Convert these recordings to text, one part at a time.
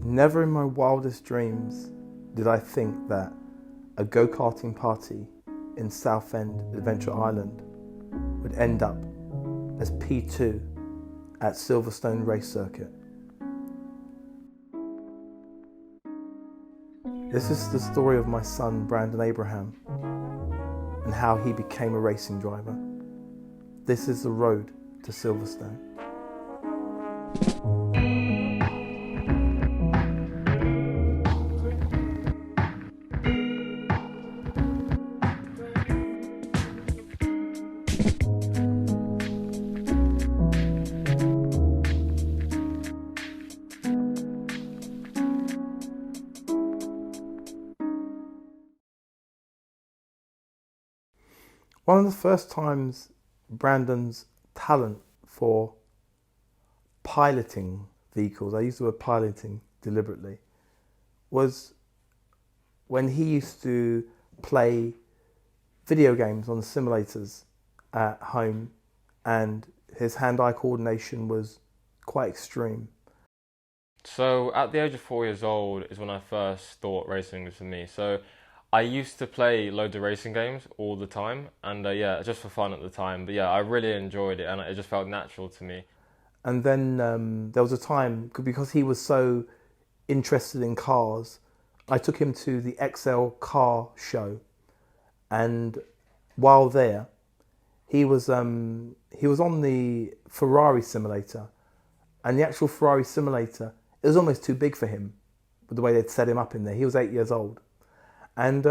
Never in my wildest dreams did I think that a go-karting party in Southend Adventure Island would end up as P2 at Silverstone Race Circuit. This is the story of my son Brandon Abraham and how he became a racing driver. This is the road to Silverstone. One of the first times Brandon's talent for piloting vehicles, I use the word piloting deliberately, was when he used to play video games on the simulators at home, and his hand-eye coordination was quite extreme. So at the age of 4 years old is when I first thought racing was for me. So I used to play loads of racing games all the time, and yeah, just for fun at the time. But yeah, I really enjoyed it, and it just felt natural to me. And then there was a time, because he was so interested in cars, I took him to the XL car show, and while there, he was on the Ferrari simulator, and the actual Ferrari simulator, it was almost too big for him with the way they'd set him up in there. He was 8 years old. And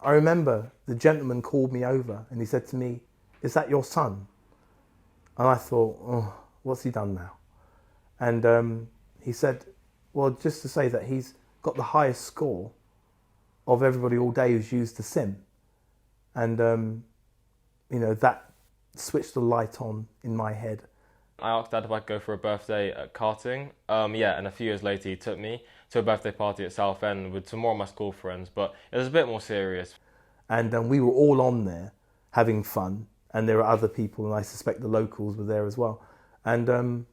I remember the gentleman called me over and he said to me, "Is that your son?" And I thought, oh, what's he done now? And he said, well, just to say that he's got the highest score of everybody all day who's used the sim. And, that switched the light on in my head. I asked Dad if I could go for a birthday at karting. Yeah, and a few years later he took me to a birthday party at Southend with some more of my school friends, but it was a bit more serious. And we were all on there having fun, and there were other people, and I suspect the locals were there as well. And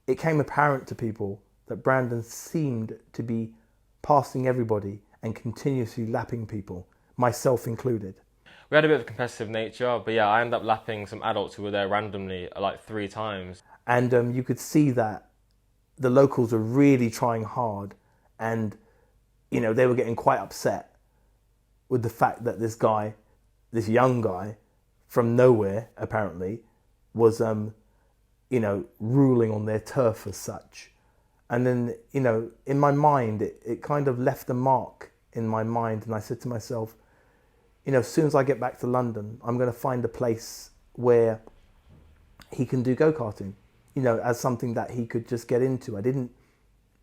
it came apparent to people that Brandon seemed to be passing everybody and continuously lapping people, myself included. We had a bit of a competitive nature, but yeah, I ended up lapping some adults who were there randomly like 3 times. And you could see that the locals were really trying hard, and they were getting quite upset with the fact that this young guy from nowhere apparently was ruling on their turf as such. And then in my mind it kind of left a mark in my mind, and I said to myself, as soon as I get back to London, I'm going to find a place where he can do go-karting, as something that he could just get into. I didn't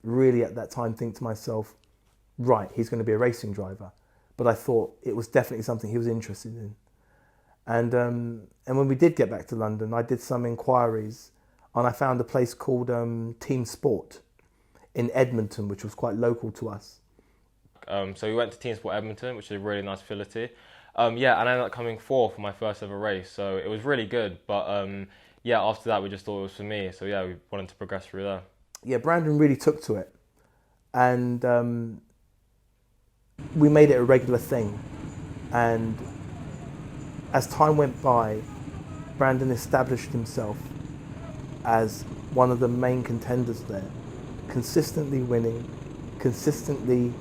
really at that time think to myself, right, he's going to be a racing driver. But I thought it was definitely something he was interested in. And when we did get back to London, I did some inquiries, and I found a place called Team Sport in Edmonton, which was quite local to us. So we went to Team Sport Edmonton, which is a really nice facility. Yeah, and I ended up coming 4th for my first ever race, so it was really good. But yeah, after that we just thought it was for me, so yeah, we wanted to progress through there. Yeah, Brandon really took to it, and we made it a regular thing. And as time went by, Brandon established himself as one of the main contenders there, consistently winning, consistently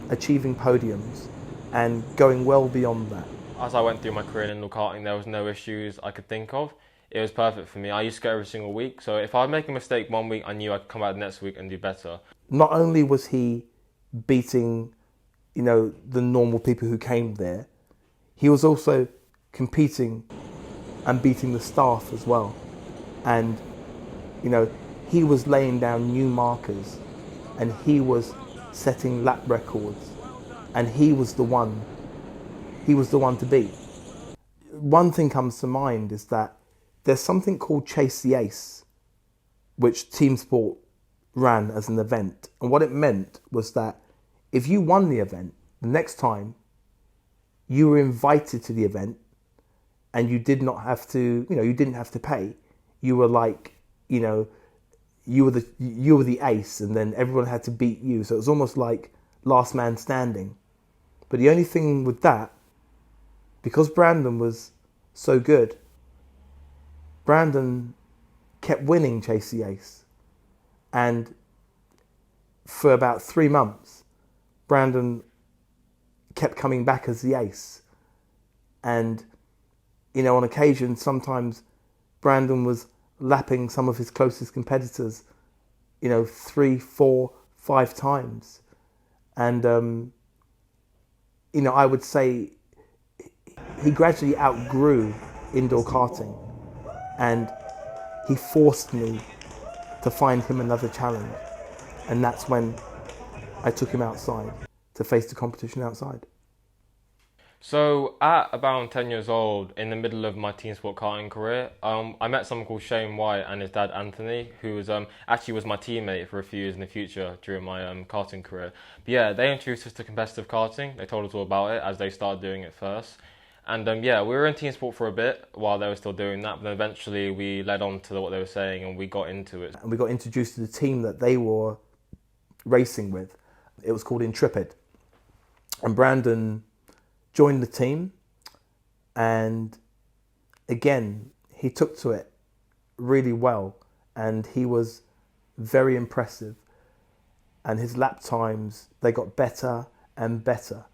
achieving podiums, and going well beyond that. As I went through my career in indoor karting, there was no issues I could think of. It was perfect for me. I used to go every single week, so if I make a mistake one week, I knew I'd come out the next week and do better. Not only was he beating, the normal people who came there, he was also competing and beating the staff as well. And, he was laying down new markers, and he was setting lap records, and he was the one to beat. One thing comes to mind is that there's something called Chase the Ace, which Team Sport ran as an event. And what it meant was that if you won the event, the next time you were invited to the event, and you did not have to, you didn't have to pay. You were like you know, you were the ace, and then everyone had to beat you. So it was almost like last man standing. But the only thing with that, because Brandon was so good, Brandon kept winning Chase the Ace. And for about 3 months, Brandon kept coming back as the ace. And, you know, on occasion, sometimes Brandon was lapping some of his closest competitors, you know, 3, 4, 5 times. And, you know, I would say he gradually outgrew indoor karting, and he forced me to find him another challenge. And that's when I took him outside to face the competition outside. So at about 10 years old, in the middle of my team sport karting career, I met someone called Shane White and his dad Anthony, who was actually was my teammate for a few years in the future during my karting career. But yeah, they introduced us to competitive karting. They told us all about it as they started doing it first. And yeah, we were in team sport for a bit while they were still doing that, but then eventually we led on to what they were saying and we got into it. And we got introduced to the team that they were racing with. It was called Intrepid. And Brandon joined the team, and again, he took to it really well, and he was very impressive. And his lap times, they got better and better.